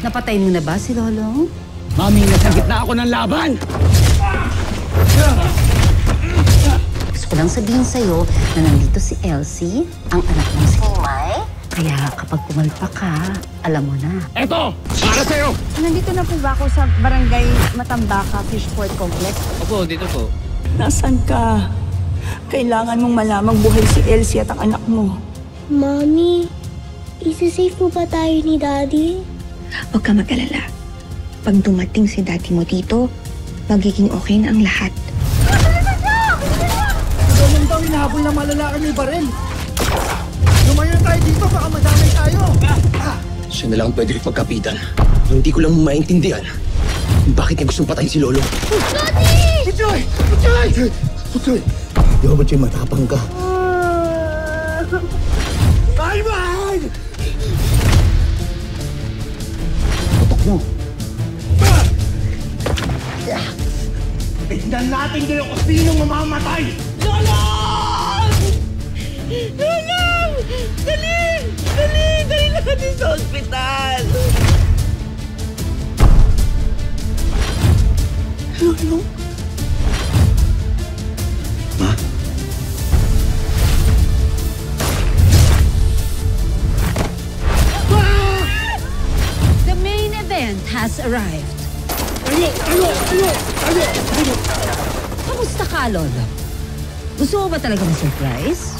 Napatay mo na ba si Lolo? Mami, nasa gitna ako ng laban! Gusto ko lang sabihin sa'yo na nandito si Elsie, ang anak mo si Nimay. Kaya kapag pumalpa ka, alam mo na. Eto! Para sa'yo! Nandito na po ba ako sa Barangay Matambaka Fishport Complex? Opo, dito po. Nasaan ka? Kailangan mong malamang buhay si Elsie at ang anak mo. Mommy, isi-save mo ba tayo ni Daddy? Huwag ka mag-alala. Pag dumating si daddy mo dito, magiging okay na ang lahat. Ganun daw hinahabol na malalaki ni Barel. Lumayo tayo dito, baka madamay tayo. Siya na lang ang pwede pagkapitan. Hindi ko lang maintindihan. Bakit niya gustong patayin si Lolo? Daddy! Puchoy! Puchoy! Puchoy! Yo, Puchoy, matapang ka. Ivan! Patok mo. Tignan natin kayo kung sinong mamamatay! Lolong! Lolong! Dali! Dali! Dali natin sa ospital! Lolo? Ma? The main event has arrived. Kamusta ka, Lolo? Gusto mo ba talaga ng surprise?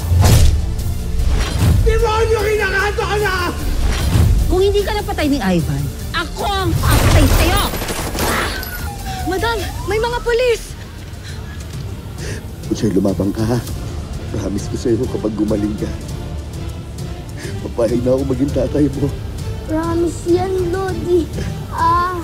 Demonyo, kinakato ka na! Kung hindi ka napatay ni Ivan, ako ang papatay sa'yo! Madam, may mga polis! Puchoy, lumabang ka ha. Promise ko sa'yo kapag gumaling ka. Papayag na ako maging tatay mo. Promise yan, Lodi. Ah.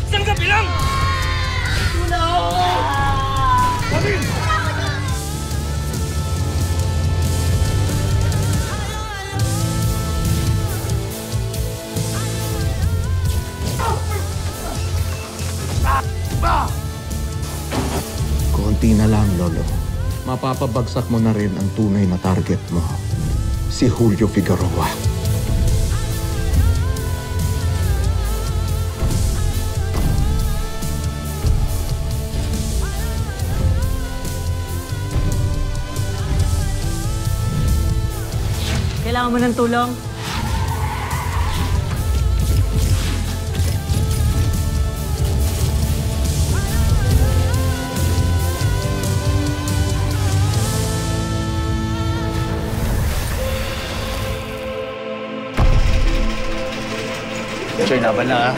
Isang gabi lang! Konti na lang, Lolo. Mapapabagsak mo na rin ang tunay na target mo. Si Julio Figueroa. Kailangan mo ng tulong? Choy, laban na ha.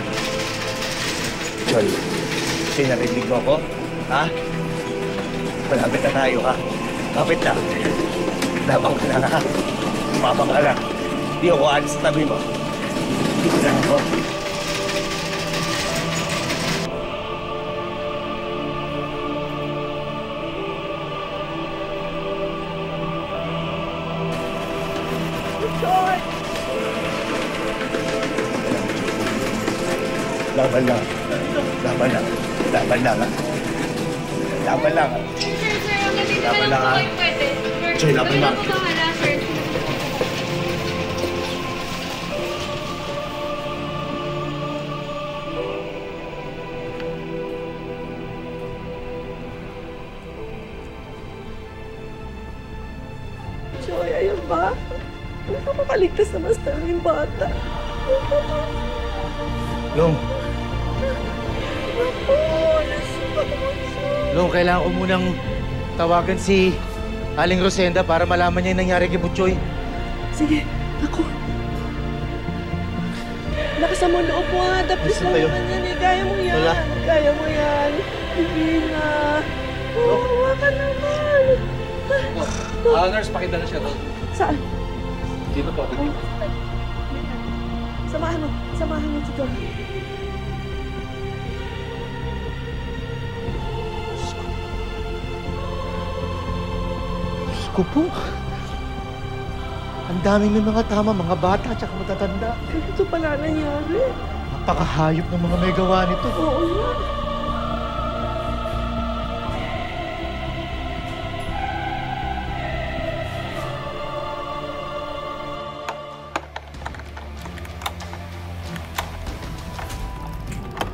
Choy, narinig mo ako? Ha? Malapit na tayo ha. Kapit na. Labang ka na ha. Umabang ka na. Di ako alis sa tabi mo. Dito na ako. Laban lang. Laban lang. Laban lang, ha? Laban lang, ha? Laban lang, ha? Choy, laban lang. Joy, ayun ba? Huwag ka makaligtas na basta ng bata. Long, Long, kailangan ko munang tawagan si Aling Rosenda para malaman niya yung nangyari kay Butchoy. Sige, ako. Lakas mo loob mo ha. Tapos Listen mo tayo. naman yan eh. Kaya mo yan. Wala. Kaya mo yan. Divina. Oo, ka naman. Nurse, pakita na siya doon. Saan? Dito po. Samahan mo. Samahan mo si John. Diyos ko po. Ang daming may mga tama, mga bata, tsaka matatanda. Ito pala nangyari. Napakahayop ng mga may gawa nito. Oo yan.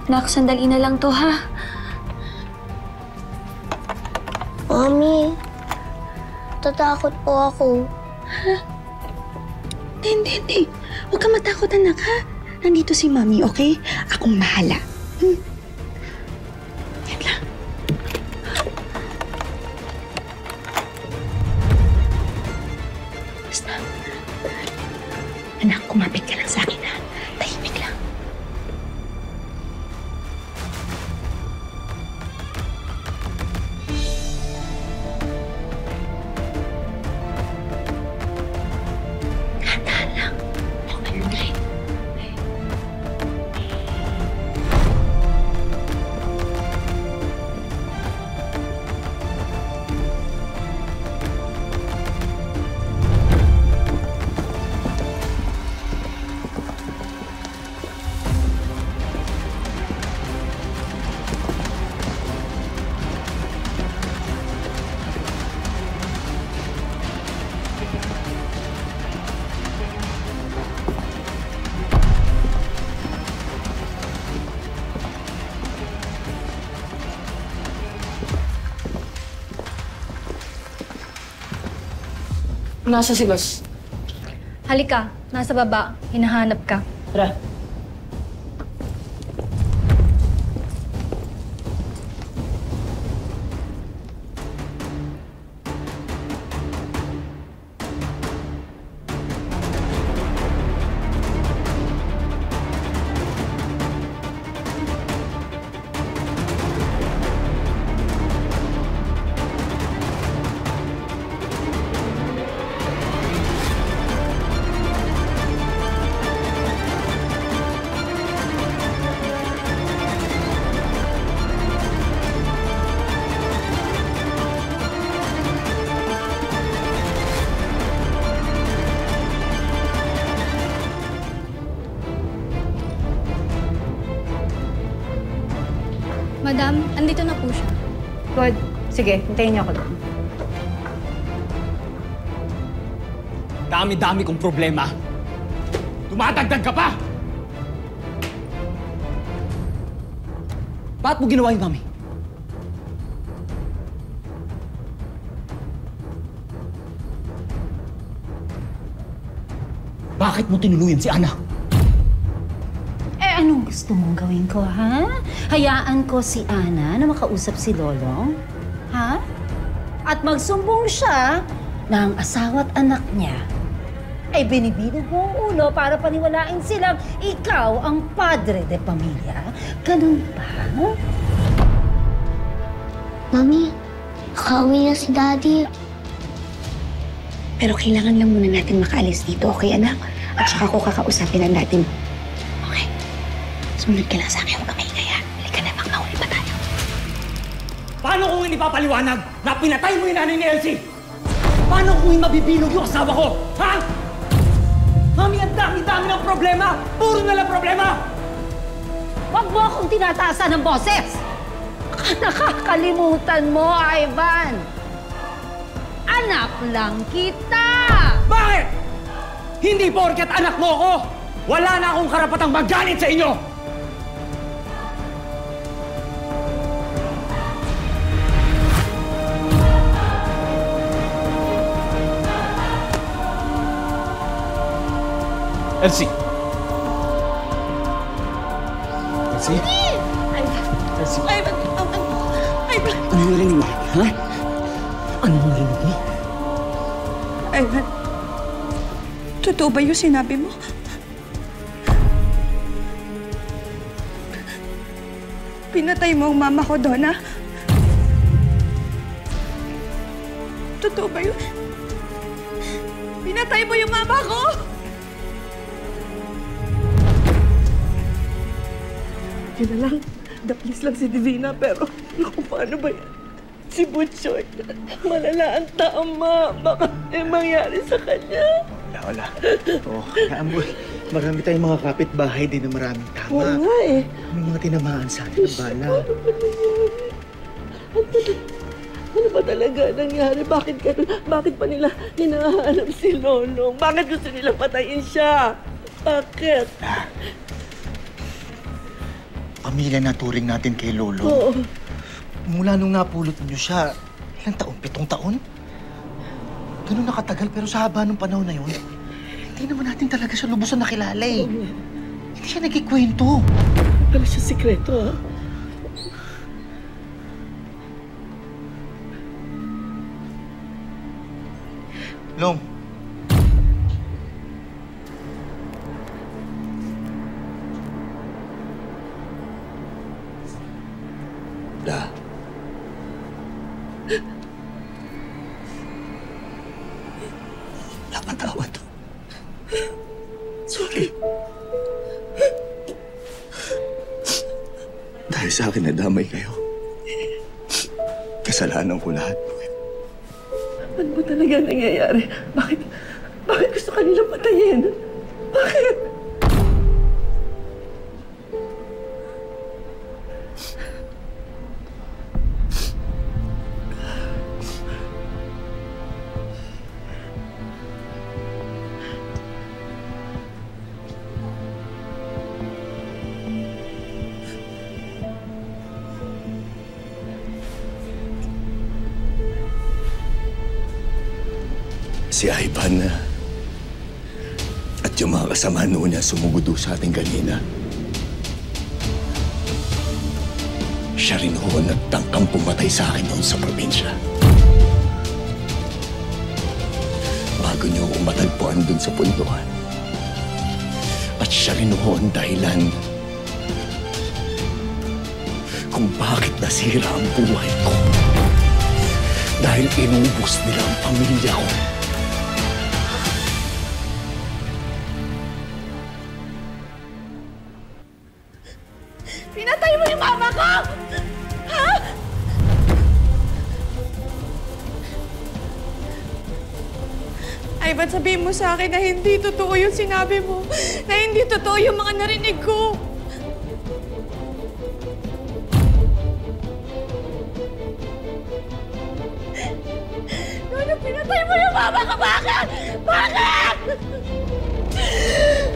Nak, sandali na lang to, ha? Mami, tatakot po ako. Hindi. Huwag ka matakot, anak, ha? Nandito si Mami, okay? Akong bahala. Yan lang. Basta. Anak, kumapit ka lang sa akin, ha? Tahimik lang. Dahan-dahan lang. Huwag malunin. Nasa si boss? Halika, nasa baba. Hinahanap ka. Tara. Madam, andito na po siya. Good. Sige, hintayin niyo ako doon. Dami-dami kong problema. Tumatagdag ka pa! Bakit mo ginawa yun, Mami? Bakit mo tinuluyan si Ana? Anong gusto mong gawin ko, ha? Hayaan ko si Ana na makausap si Lolong? Ha? At magsumbong siya na ang asawa at anak niya ay binibilog mo ang ulo para paniwalain silang ikaw ang padre de pamilya. Ganun ba? Mami, nakauwi na si Daddy. Pero kailangan lang muna natin makaalis dito, okay, anak? At saka ko kakausapin ang dati mo. Okay? Sumunod ka lang sa akin, huwag ka maingay, ha? Halika na, makahuli pa tayo. Paano kung hindi papaliwanag na pinatay mo yung nanay ni Elsie? Paano kung hindi mabibilog yung asawa ko? Ha? Mami, ang dami-dami ng problema! Puro na lang problema! Huwag mo akong tinataasan ng boses! Nakakalimutan mo, Ivan! Anak lang kita! Bakit? Hindi porket anak mo ako! Wala na akong karapatang magalit sa inyo! Elsie! Elsie? Elsie? Ivan! Ano yung narinig mo? Ha? Ano yung narinig mo? Ivan, totoo ba yung sinabi mo? Pinatay mo ang mama ko doon, ha? Totoo ba yun? Pinatay mo yung mama ko! Yun na lang. Daplis lang si Divina, pero naku, paano ba yan? Si Butchoy, malala ang tama. Baka may mangyari sa kanya. Wala. Oo, Amboy. Marami tayong mga kapitbahay din na maraming tama. Oo nga eh. May mga tinamaan sa atin ng bala. Ano ba talaga nangyari? Bakit ganun? Bakit pa nila hinahanap si Lolong? Bakit gusto nila patayin siya? Bakit? pamilya na turing natin kay Lolo. Oo. Mula nung napulot niyo siya, ilang taon? 7 taon? Ganun nakatagal, pero sa haba ng panahon na yun, hindi naman natin talaga siya lubusan nakilala eh. Hindi siya nagkikwento. Wala siya sikreto, ha? Long. Da. Napatawad. Sorry. Dahil sa akin nadamay kayo. Kasalanan ko lahat. Ano ba talaga nangyayari? Bakit gusto ka nilang patayin? Bakit? Si Ivan at yung mga kasama noon niya sumugod sa atin kanina. Siya rin ho nagtangkang pumatay sa akin noon sa probinsya. Bago niyo ako matagpuan dun sa punduhan. At siya rin ho ang dahilan kung bakit nasira ang buhay ko. Dahil inubos nila ang pamilya ko. Pinatay mo yung mama ko! Ha? Ivan, sabihin mo sa akin na hindi totoo yung sinabi mo. Na hindi totoo yung mga narinig ko. Nono, pinatay mo yung mama ko! Bakit? Bakit?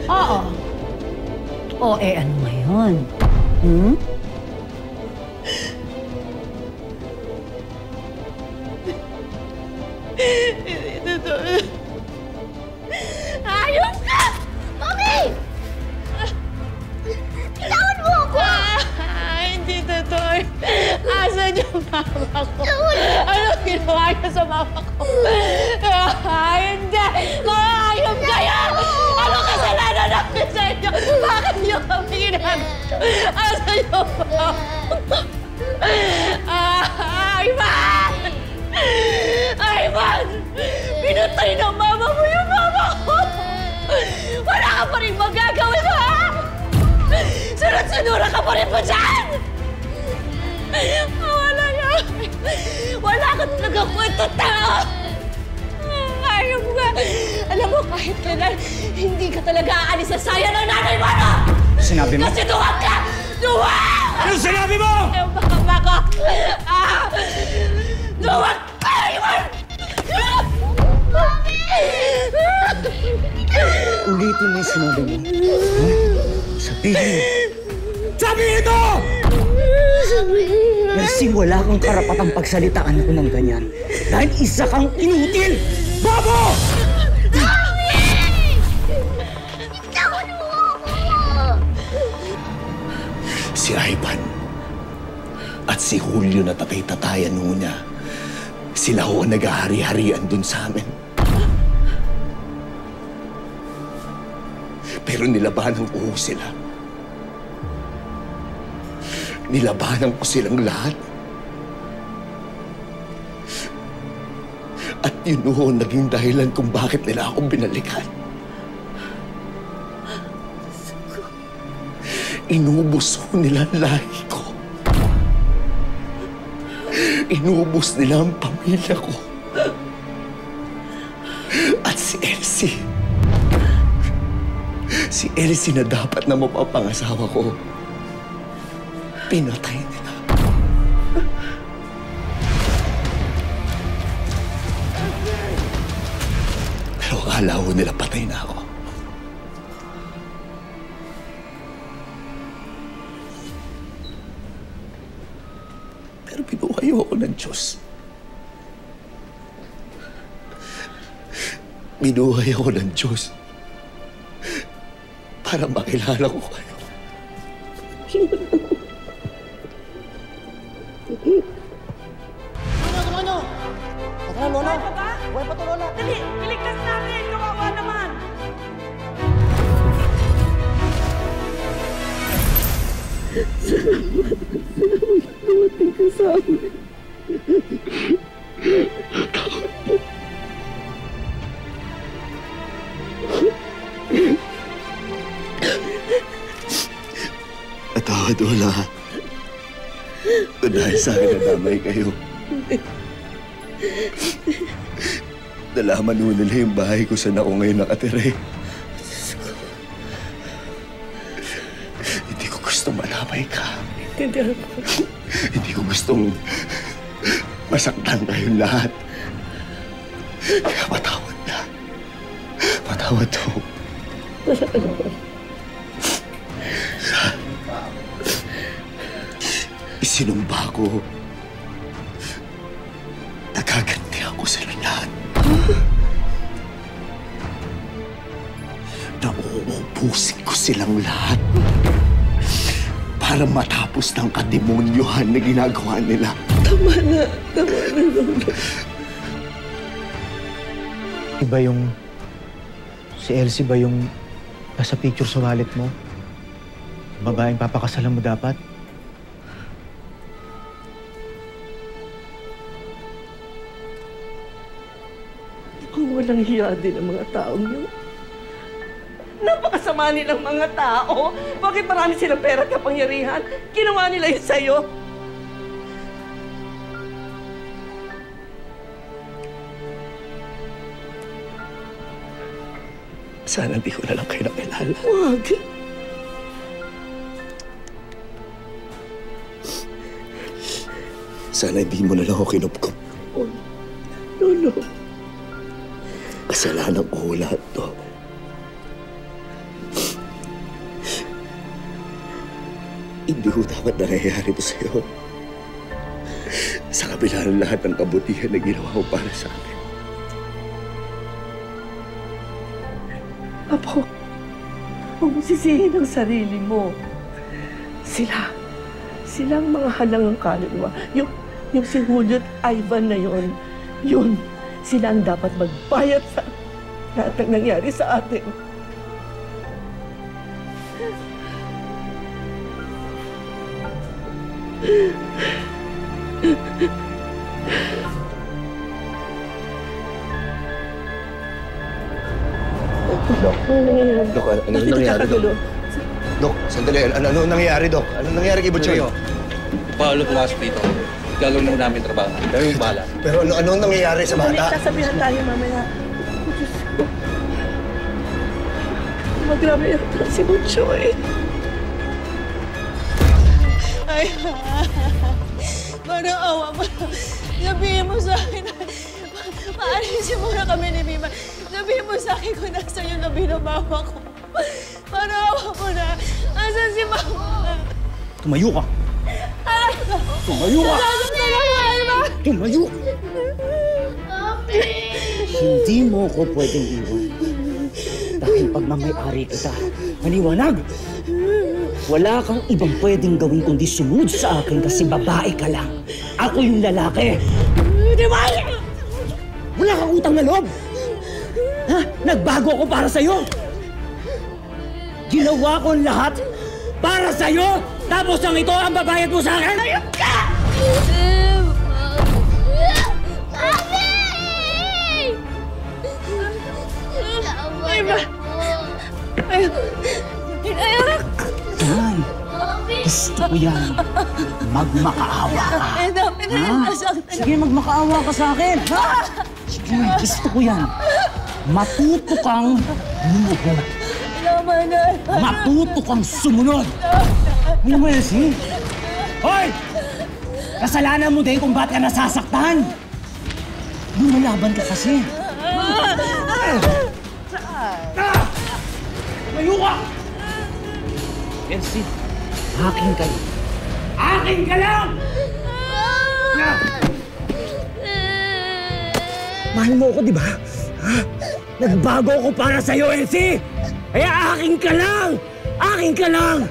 Oo. O, ano ngayon? Hmm? Hindi totoo. Ayos ka! Mami! Bitawan mo ako! Hindi totoo. Asan yung mama ko? Ano ginawa niyo sa mama ko? Hindi! Mga ayop kayo! Ano kasalanan namin sa inyo? Bakit niyo kami ginagawa? Asan yung mama ko? Ivan! Ivan! Pinatay ng mama mo yung mama ko! Wala ka pa rin magagawin, ha? Sunod-sunura ka pa rin ba dyan? Wala yan! Wala ka talagang kwento tao! Ayop ka! Alam mo, kahit kailan, hindi ka talaga aalis sa saya ng nanay mo, no? Sinabi mo? Kasi duwag ka! Duwag! Ano sinabi mo? Yung mama ko! Duwag ka! Iwan! Ulitin mo yung sinabi mo. Sabihin! Sabihin ito! Kasi wala kang karapatang pagsalitaan ako ng ganyan. Dahil isa kang inutil! Babo! Bitawan mo ako! Si Ivan at si Julio na tatay-tatayan ho niya. Sila ho ang nag-ahari-harian dun sa amin. Pero nilabanan ko ho sila. Nilabanan ko silang lahat. At yun ho naging dahilan kung bakit nila ako binalikan. Inubos ho nila ang lahi ko. Inubos nila ang pamilya ko. At si Elsie. Si Elsie na dapat na mapapangasawa ko. Pinatay nila. Pero akala ko nila patay na ako. Pero binuhay ako ng Diyos. Binuhay ako ng Diyos para makilala ko kayo. Ano? Tara, Lola. Buhay pa ba? Buhay pa to, Lola. Dali, iligtas natin! Kawawa naman! Dumating ka sa amin. Natawad wala. Dahil sa akin nadamay kayo. Nalaman mo nila yung bahay ko saan ako ngayon nakatira eh. Hindi ko gustong malamay ka. Hindi ko gustong masaktan kayong lahat. Kaya patawad na. Patawad to. Isinumba ko. Nagaganti ako sa lahat. Nauubusin ko silang lahat para matapos ng kademonyohan na ginagawa nila. Tama na, Lola. Iba yung... Si Elsie ba yung nasa picture sa wallet mo? Babaeng papakasalan mo dapat? Ang walang hiya din ang mga taong yun. Napakasama nilang mga tao. Bakit marami silang pera at kapangyarihan? Ginawa nila yun sa'yo. Sana di ko na lang kayo nakilala. Huwag. Sana hindi mo na lang ako kinupkup. Lolo. Kasalanan ko lahat to. Hindi ko dapat nangyayari to sa'yo. Sa kabila ng lahat ng kabutihan na ginawa ko para sa akin. Apo, huwag mo sisihin ang sarili mo. Silang mga halangang kaluluwa. Yung si Julio at Ivan na yun, sila ang dapat magbayad sa lahat ng nangyari sa atin. Dok, ano nangyari, Dok? Dok, sandali. Ano nangyari, Dok? Ano nangyari kay Butchoy? Paolo pumasok dito. Gagawin na namin trabaho. Pero yung bala. Pero ano nangyayari sa bata? Sasabihan tayo mamaya. Oh, Diyos ko. Magrabe yata si Butchoy. Ay, parang awa mo. Sabihin mo sa akin, maalisin mo na kami ni Mima. Sabihin mo sa akin kung nasa yung labi ng mama ko. Parang awa mo na. Asan si Mama? Tumayo ka! Tumayo ka! Tumayo! Hindi mo ko pwedeng iwan. Dahil pag mamay-ari kita, maliwanag! Wala kang ibang pwedeng gawin kundi sumunod sa akin kasi babae ka lang. Ako yung lalaki. Di ba? Wala kang utang na loob. Ha? Nagbago ako para sa'yo. Ginawa ko ang lahat para sa'yo. Tapos ang ito ang babayad mo sa akin. Ayun ka! Yan. Gusto ko yan. Magmakaawa ka. Sige, magmakaawa ka sa akin. Ha? Sige, gusto ko yan. Matuto kang lumuhod. Matuto kang sumunod. Alam mo, Elsie? Hoy! Kasalanan mo din kung ba't ka nasasaktan. Lumalaban ka kasi. Tumayo ka! Elsie, akin ka lang. Akin ka lang! ka! Mahal mo ako, di ba? Ha? Nagbago ako para sa'yo, Elsie! Kaya akin ka lang! Akin ka lang!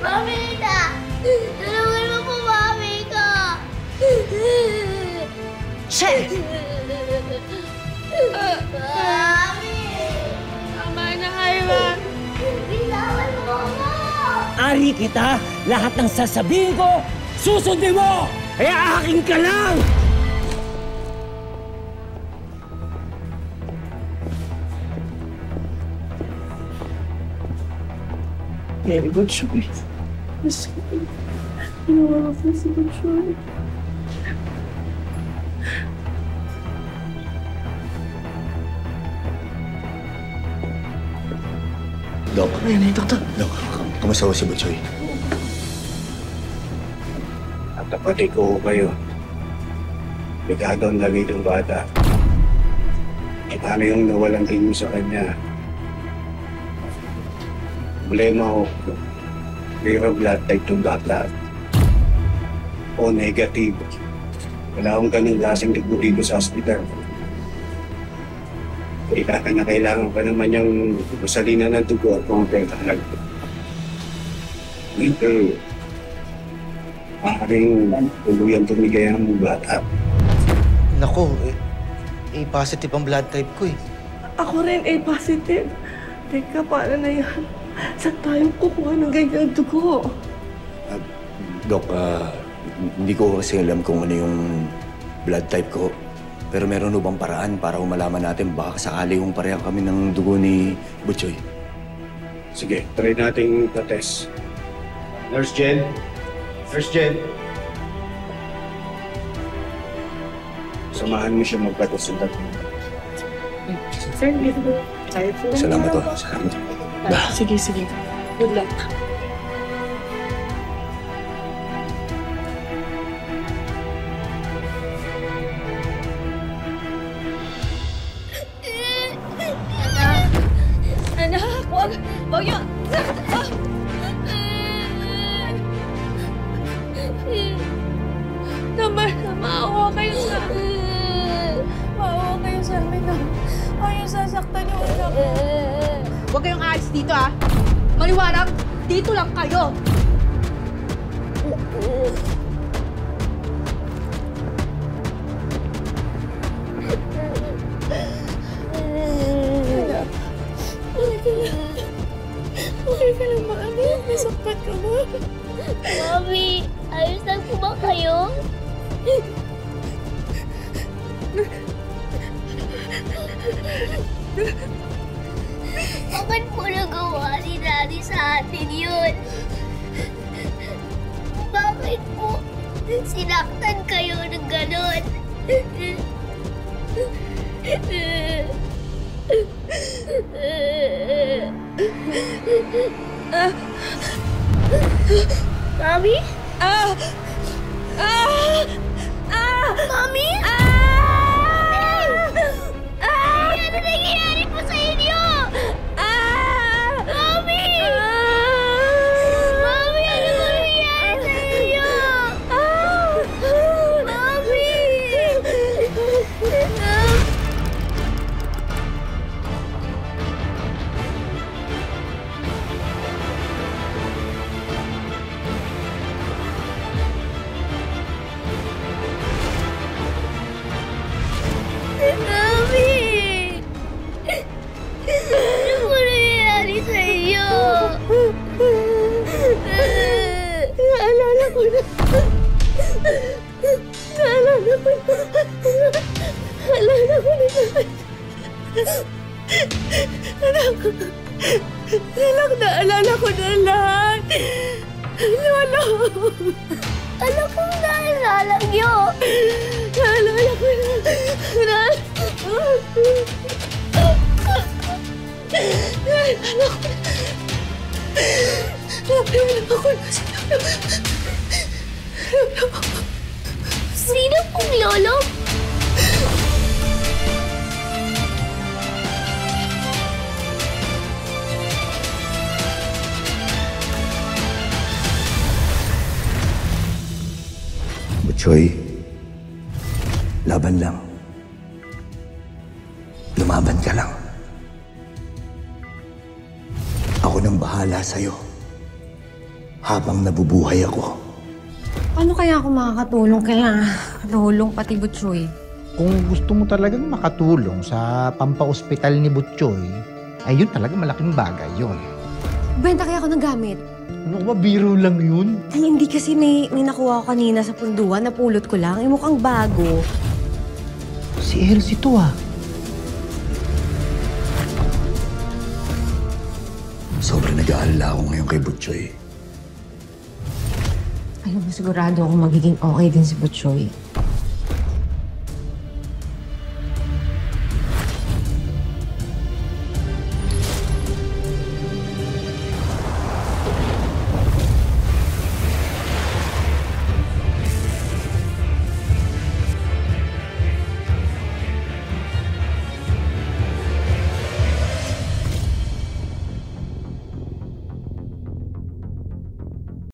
Mami na! Tulungan mo po, mami ko! Che! Mami! Tama na, Ivan. Bitawan mo ako! Ari kita, lahat ng sasabihin ko, susundin mo! Kaya akin ka lang! Very good choice. Ginawa ko si good choice. Dok. Ayan, Doktor. Dok, kamusta ko si Butchoy? At kapatid ko kayo. Ligado ang lagi ng bata. E paano yung nawalang tingin sa kanya? Problema ko, zero blood type ng bata. O negative. Wala akong ganun lasing dugo dito sa hospital. Kailangan pa naman yung masalina ng dugo at mga pagkalag. Dito, maaaring tuluyan tumigay ang bata. Nako, A-positive ang blood type ko eh. Ako rin A-positive. Teka, paano na yan? Saan tayo kukuha ng ganyang dugo? Dok, hindi ko kasi alam kung ano yung blood type ko. Pero meron bang paraan para umalaman natin baka sakali yung pareha kami ng dugo ni Butchoy? Sige, try nating pa-test. Nurse Jen? Nurse Jen? Samahan mo siya magpa-test ng tatlo. Salamat to. Salamat. Sige, sige. Good luck. Anak, wag niyo. Maawa kayo sa amin. Maawa kayo sa amin. Ayaw sasaktan yung anak ko. Huwag kayong aalis dito, ah. Maliwanag, dito lang kayo. Okay ka lang ba, Ami? Nasaktan ka ba? Mami, ayos lang po ba kayo? Bakit po nagawa ni Daddy sa atin yun? Bakit po sinaktan kayo ng ganon? Mami? Mami? Ano nangyayari po sa inyo? Mami! Mami, ano nangyayari sa inyo? Mami! Mami! Ano po nangyayari sa iyo? Naalala ko na. Naalala ko na. Naalala ko na. Anak, naalala ko na lahat. Lolo! Alam kong naalala niyo. Naalala ko na. Naalala ko na. Naalala ko na si Lolo. Sino pong Lolo? Choy, laban lang. Lumaban ka lang. Ako nang bahala sa'yo. Habang nabubuhay ako. Paano kaya ako makakatulong kaya Rolong pati Butchoy? Kung gusto mo talagang makatulong sa pampa-ospital ni Butchoy, ay yun talaga malaking bagay yun. Benta kaya ako ng gamit? Ano ba, biro lang yun? Ay, hindi kasi may nakuha ko kanina sa punduan, napulot ko lang. Ay, mukhang bago. Si Elsie to ah. Sobrang nag-aalala ako ngayon kay Butchoy. Alam mo, sigurado ako magiging okay din si Butchoy.